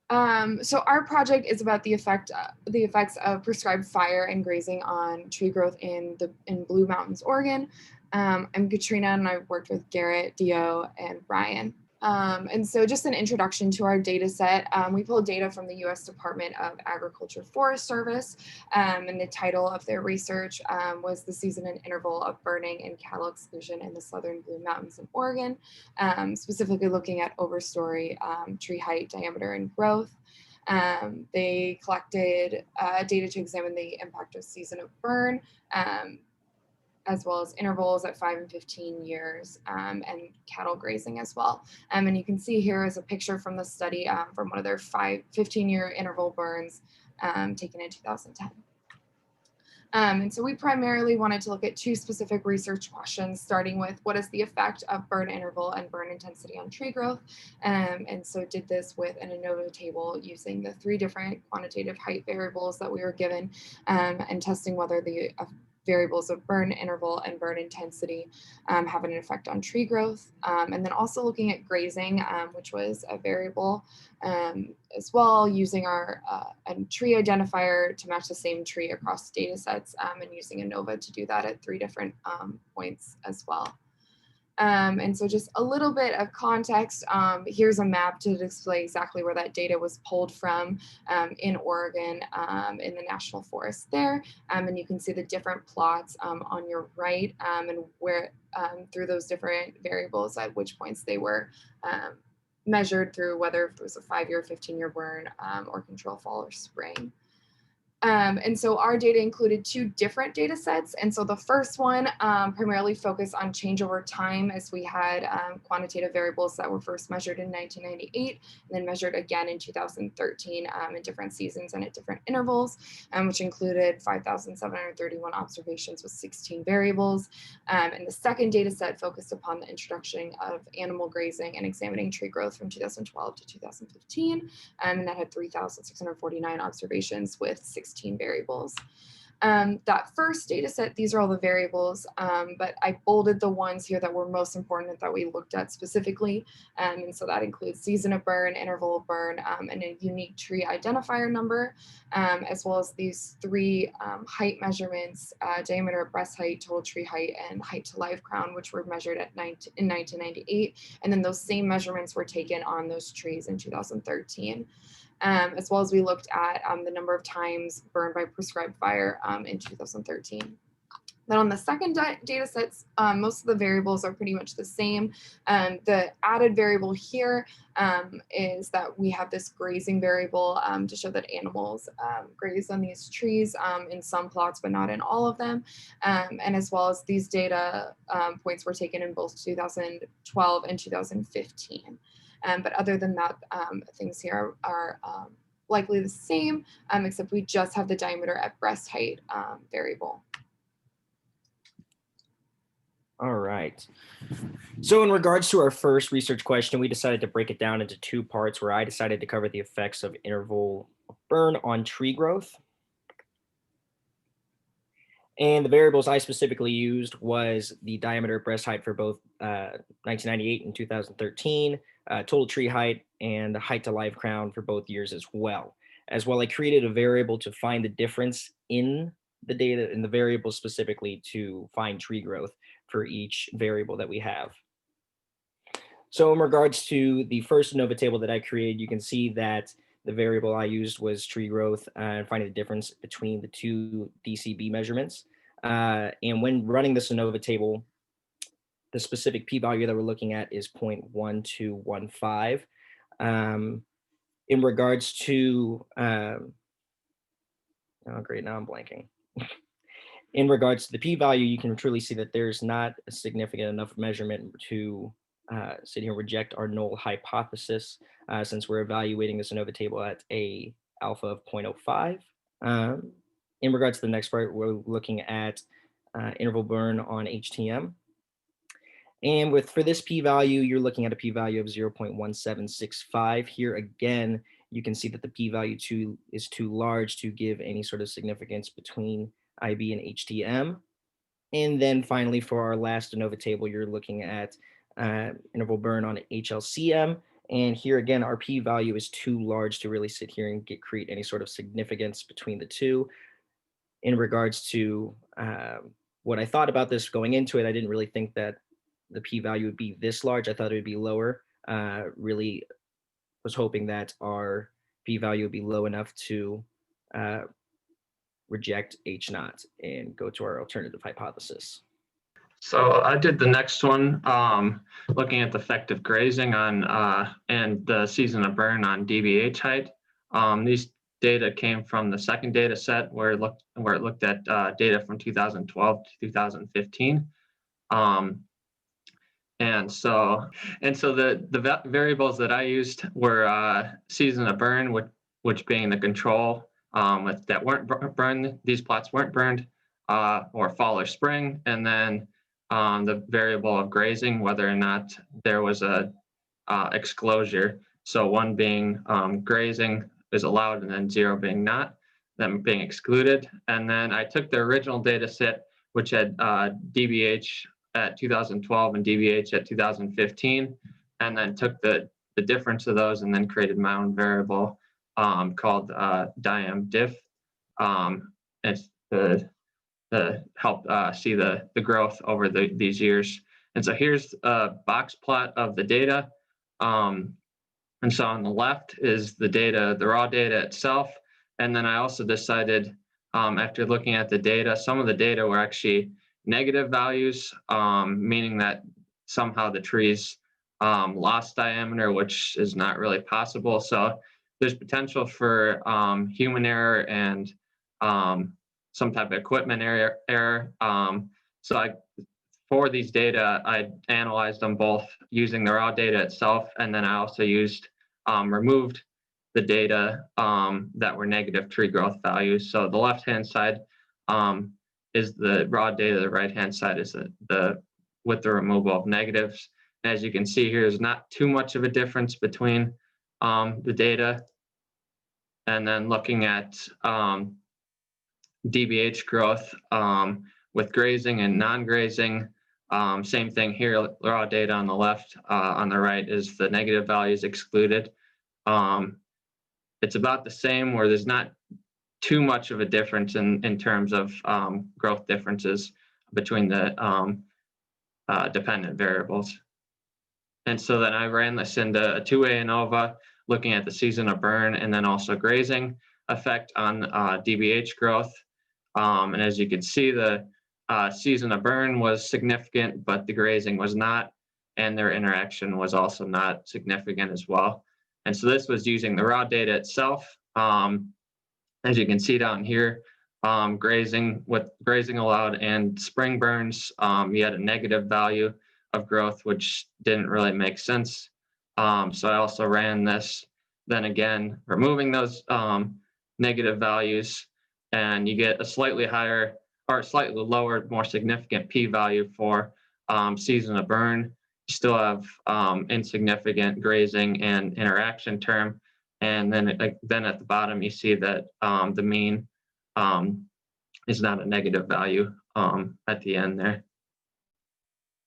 So our project is about the effects of prescribed fire and grazing on tree growth in Blue Mountains, Oregon. I'm Katrina, and I've worked with Garrett, Dio, and Brian. And so just an introduction to our data set. We pulled data from the U.S. Department of Agriculture Forest Service, and the title of their research was The Season and Interval of Burning and Cattle Exclusion in the Southern Blue Mountains in Oregon, specifically looking at overstory tree height, diameter, and growth. They collected data to examine the impact of season of burn, as well as intervals at 5 and 15 years, and cattle grazing as well. And you can see here is a picture from the study from one of their 15-year interval burns taken in 2010. And so we primarily wanted to look at two specific research questions, starting with what is the effect of burn interval and burn intensity on tree growth? And so did this with an ANOVA table using the 3 different quantitative height variables that we were given, and testing whether the variables of burn interval and burn intensity have an effect on tree growth. And then also looking at grazing, which was a variable as well, using our a tree identifier to match the same tree across data sets, and using ANOVA to do that at 3 different points as well. And so just a little bit of context, here's a map to display exactly where that data was pulled from in Oregon, in the national forest there. And you can see the different plots on your right, and where through those different variables at which points they were measured through, whether it was a 5-year, 15-year burn, or control fall or spring. And so our data included 2 different data sets. And so the first one primarily focused on change over time, as we had quantitative variables that were first measured in 1998 and then measured again in 2013 in different seasons and at different intervals, which included 5,731 observations with 16 variables. And the second data set focused upon the introduction of animal grazing and examining tree growth from 2012 to 2015, and that had 3,649 observations with 16 variables. That first data set, these are all the variables, but I bolded the ones here that were most important that we looked at specifically. And so that includes season of burn, interval of burn, and a unique tree identifier number, as well as these 3 height measurements, diameter of breast height, total tree height, and height to live crown, which were measured in 1998. And then those same measurements were taken on those trees in 2013. As well as we looked at the number of times burned by prescribed fire in 2013. Then on the second data sets, most of the variables are pretty much the same. The added variable here is that we have this grazing variable to show that animals graze on these trees in some plots, but not in all of them. And as well as these data points were taken in both 2012 and 2015. But other than that, things here are likely the same, except we just have the diameter at breast height variable. All right. So in regards to our first research question, we decided to break it down into 2 parts, where I decided to cover the effects of interval burn on tree growth. And the variables I specifically used was the diameter breast height for both 1998 and 2013, total tree height, and the height to live crown for both years as well. As well, I created a variable to find the difference in the data and the variable specifically to find tree growth for each variable that we have. So in regards to the first ANOVA table that I created, you can see that the variable I used was tree growth, and finding the difference between the 2 DCB measurements. And when running this ANOVA table, the specific p-value that we're looking at is 0.1215. In regards to, oh great, now I'm blanking. In regards to the p-value, you can truly see that there's not a significant enough measurement to sit here and reject our null hypothesis, since we're evaluating this ANOVA table at a alpha of 0.05. In regards to the next part, we're looking at interval burn on HTM. And for this p-value, you're looking at a p-value of 0.1765. Here again, you can see that the p-value is too large to give any sort of significance between IB and HTM. And then finally, for our last ANOVA table, you're looking at interval burn on HLCM. And here again, our p-value is too large to really sit here and create any sort of significance between the two. In regards to what I thought about this going into it, I didn't really think that the p-value would be this large. I thought it would be lower. Really was hoping that our p-value would be low enough to uh, reject H naught and go to our alternative hypothesis. So I did the next one, looking at the effect of grazing on and the season of burn on DBH height. These data came from the second data set where it looked at data from 2012 to 2015. And so the variables that I used were season of burn, which being the control, that weren't burned. These plots weren't burned, or fall or spring, and then the variable of grazing, whether or not there was a exclosure. So 1 being grazing is allowed, and then 0 being not, them being excluded. And then I took the original data set, which had DBH at 2012 and DBH at 2015, and then took the difference of those and then created my own variable called diam diff. It's to help see the growth over these years. And so here's a box plot of the data. And so on the left is the data, the raw data itself. And then I also decided, after looking at the data, some of the data were actually negative values, meaning that somehow the trees lost diameter, which is not really possible. So there's potential for human error and some type of equipment error. For these data, I analyzed them both using the raw data itself, and then I also removed the data that were negative tree growth values. So the left-hand side is the raw data, the right-hand side is with the removal of negatives. And as you can see here, there's not too much of a difference between the data. And then looking at DBH growth with grazing and non-grazing, same thing here, raw data on the left, on the right is the negative values excluded. It's about the same, where there's not too much of a difference in terms of growth differences between the dependent variables. And so then I ran this into a two-way ANOVA, looking at the season of burn and then also grazing effect on DBH growth. And as you can see, the season of burn was significant, but the grazing was not, and their interaction was also not significant as well. And so this was using the raw data itself. As you can see down here, grazing allowed and spring burns, you had a negative value of growth, which didn't really make sense. So I also ran this, then again, removing those negative values, and you get a slightly higher or slightly lower, more significant p-value for season of burn. You still have insignificant grazing and interaction term. And then at the bottom, you see that the mean is not a negative value at the end there.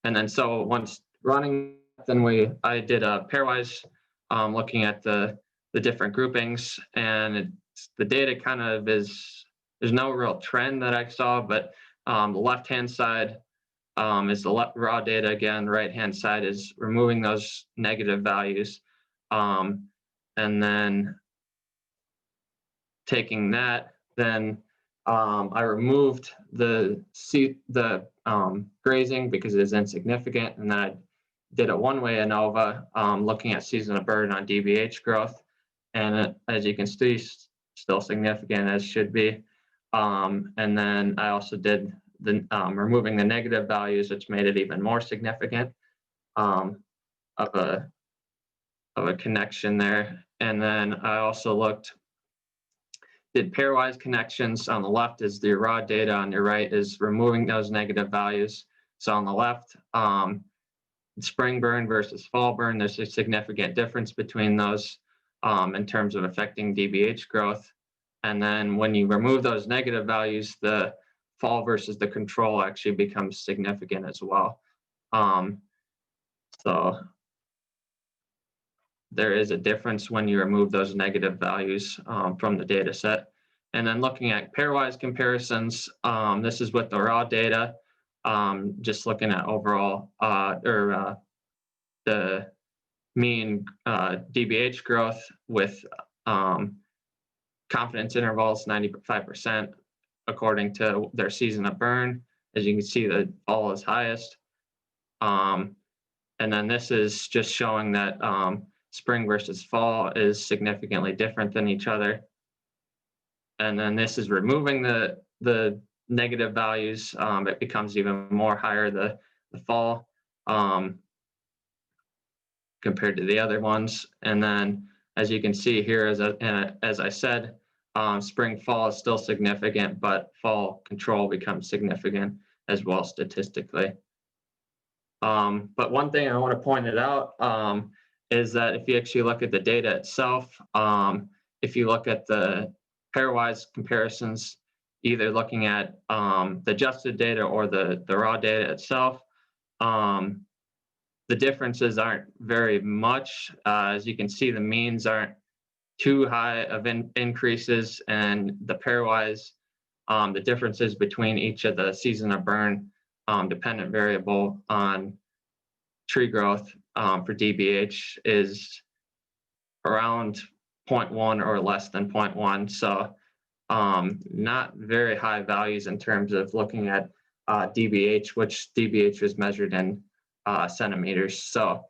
And then so once running, then I did a pairwise looking at the different groupings, and the data kind of there's no real trend that I saw, but the left-hand side is the raw data again, the right-hand side is removing those negative values. And then taking that, then I removed the grazing because it is insignificant, and then I did a one-way ANOVA looking at season of burn on DBH growth, and as you can see, still significant as should be. And then I also did the removing the negative values, which made it even more significant of a connection there. And then I also did pairwise connections. On the left is the raw data, on your right is removing those negative values. So on the left, spring burn versus fall burn, there's a significant difference between those in terms of affecting DBH growth. And then when you remove those negative values, the fall versus the control actually becomes significant as well. So there is a difference when you remove those negative values from the data set. And then looking at pairwise comparisons, this is with the raw data, just looking at overall the mean DBH growth with confidence intervals 95% according to their season of burn. As you can see, the fall is highest. And then this is just showing that spring versus fall is significantly different than each other. And then this is removing the negative values. It becomes even more higher the fall compared to the other ones. And then as you can see here, as I said, spring fall is still significant, but fall control becomes significant as well statistically. But one thing I want to point it out is that if you actually look at the data itself, if you look at the pairwise comparisons, either looking at the adjusted data or the raw data itself, the differences aren't very much. As you can see, the means aren't too high of increases, and the pairwise, the differences between each of the season of burn dependent variable on tree growth for DBH is around 0.1 or less than 0.1. So not very high values in terms of looking at DBH, which DBH was measured in centimeters. So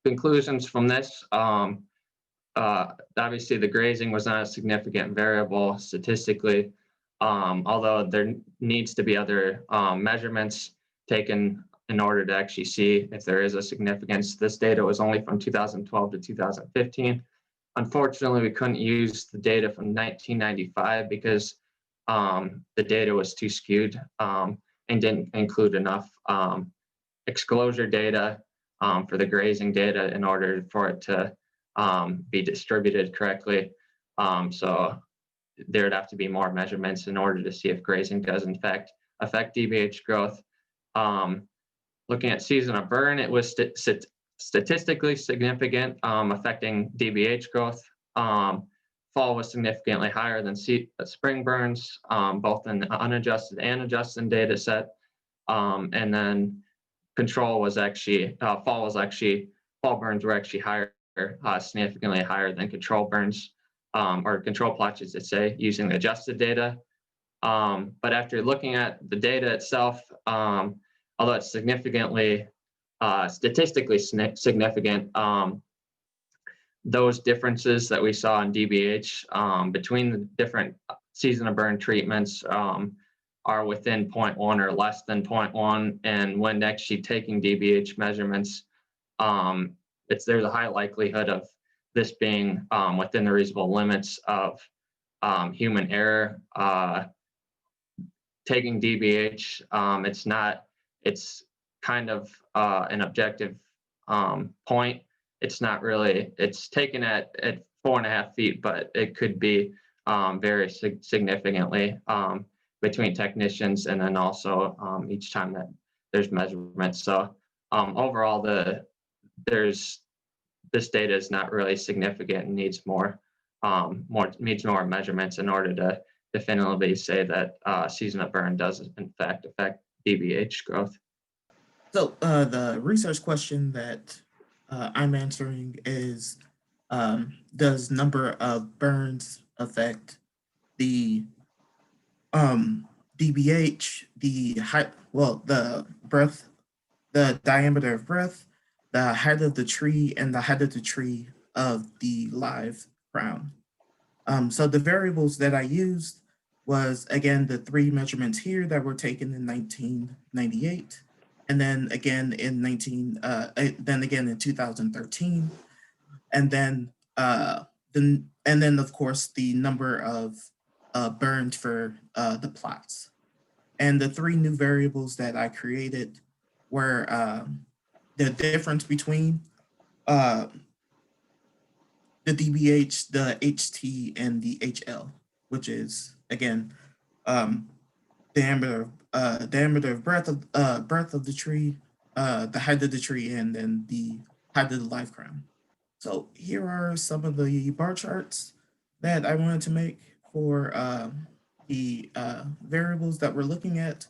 conclusions from this, obviously the grazing was not a significant variable statistically, although there needs to be other measurements taken in order to actually see if there is a significance. This data was only from 2012 to 2015. Unfortunately, we couldn't use the data from 1995 because the data was too skewed and didn't include enough exclosure data for the grazing data in order for it to be distributed correctly. So there'd have to be more measurements in order to see if grazing does in fact affect DBH growth. Looking at season of burn, it was statistically significant, affecting DBH growth. Fall was significantly higher than spring burns, both in the unadjusted and adjusted data set. And then control was actually, fall burns were actually higher, significantly higher than control burns, or control plots, as they say, using the adjusted data. But after looking at the data itself, although it's significantly, statistically significant, those differences that we saw in DBH between the different season of burn treatments are within 0.1 or less than 0.1. And when actually taking DBH measurements, there's a high likelihood of this being within the reasonable limits of human error. Taking DBH, it's kind of an objective point. It's not really, it's taken at 4.5 feet, but it could be very significantly between technicians, and then also each time that there's measurements. So overall, this data is not really significant and needs more measurements in order to definitively say that season of burn does in fact affect DBH growth. So the research question that I'm answering is, does number of burns affect the DBH, the height, well, the breadth, the diameter of breadth, the height of the tree, and the height of the tree of the live crown. So the variables that I used was, again, the 3 measurements here that were taken in 1998, and then again in 2013, and then of course the number of burned for the plots. And the 3 new variables that I created were the difference between the DBH, the HT, and the HL, which is, again, diameter of breadth of the tree, the height of the tree, and then the height of the live crown. So here are some of the bar charts that I wanted to make for the variables that we're looking at.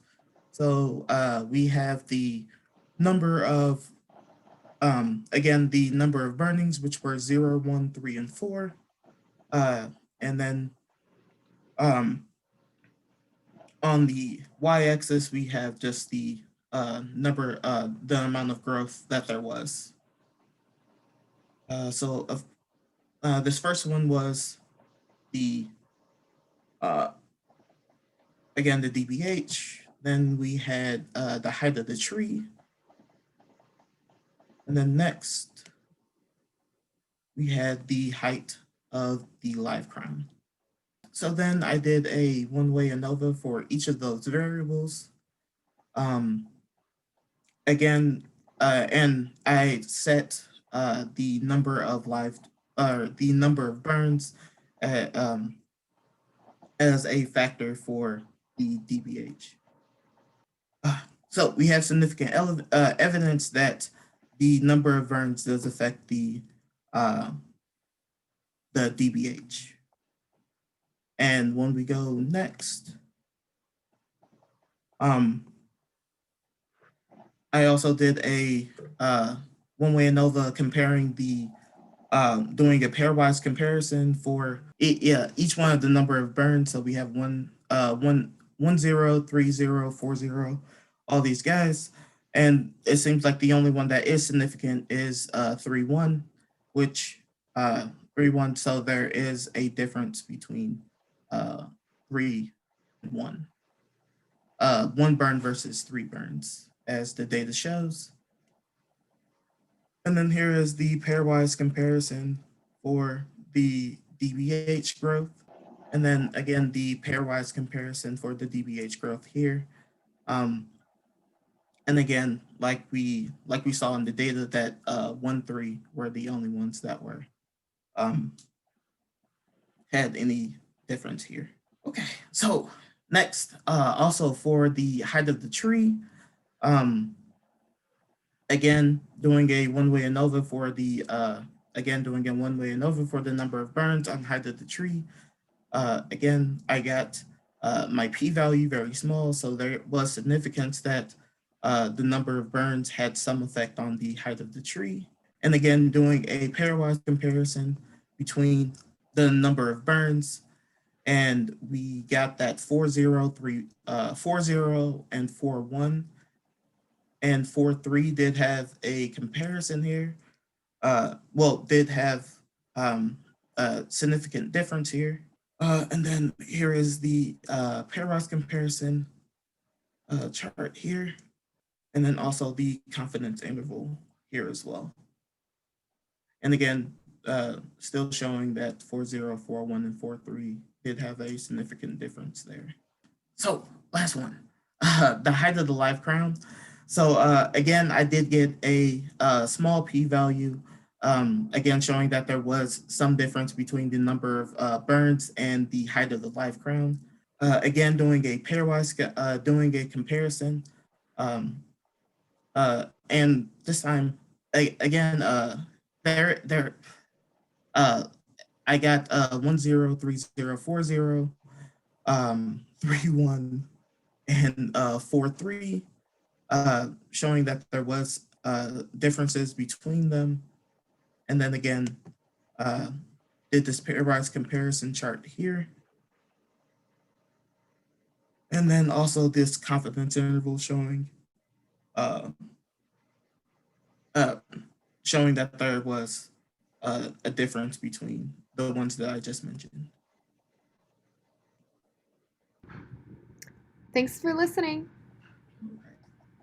So we have the number of, again, the number of burnings, which were 0, 1, 3, and 4. And then on the y-axis, we have just the number, the amount of growth that there was. So this first one was the, again, the DBH. Then we had the height of the tree. And then next, we had the height of the live crown. So then I did a one-way ANOVA for each of those variables. Again, and I set the number of the number of burns as a factor for the DBH. So we have significant evidence that the number of burns does affect the DBH. And when we go next, I also did a one-way ANOVA comparing the doing a pairwise comparison for each one of the number of burns. So we have 1, 0, 3, 0, 4, 0, all these guys. And it seems like the only one that is significant is 3, 1, which 3, 1. So there is a difference between 3 and 1. 1 burn versus 3 burns, as the data shows. And then here is the pairwise comparison for the DBH growth. And then again, the pairwise comparison for the DBH growth here. And again, like we saw in the data, that 1, 3 were the only ones that were had any difference here. Okay, so next, also for the height of the tree, again, doing a one-way ANOVA for the number of burns on height of the tree. Again, I got my p-value very small, so there was significance that the number of burns had some effect on the height of the tree. And again, doing a pairwise comparison between the number of burns, and we got that 4, 0, 3, 4, 0, and 4, 1. And 4, 3 did have a comparison here. Did have a significant difference here. And then here is the pairwise comparison chart here. And then also the confidence interval here as well. And again, still showing that 4, 0, 4, 1, and 4, 3 did have a significant difference there. So last one, the height of the live crown. So again, I did get a small p-value, again, showing that there was some difference between the number of burns and the height of the live crown. Again, doing a pairwise, doing a comparison. And this time, again, I got 1, 0, 3, 0, 4, 0, 3, 1, and 4, 3, showing that there was differences between them. And then again, did this pairwise comparison chart here. And then also this confidence interval showing showing that there was a difference between the ones that I just mentioned. Thanks for listening.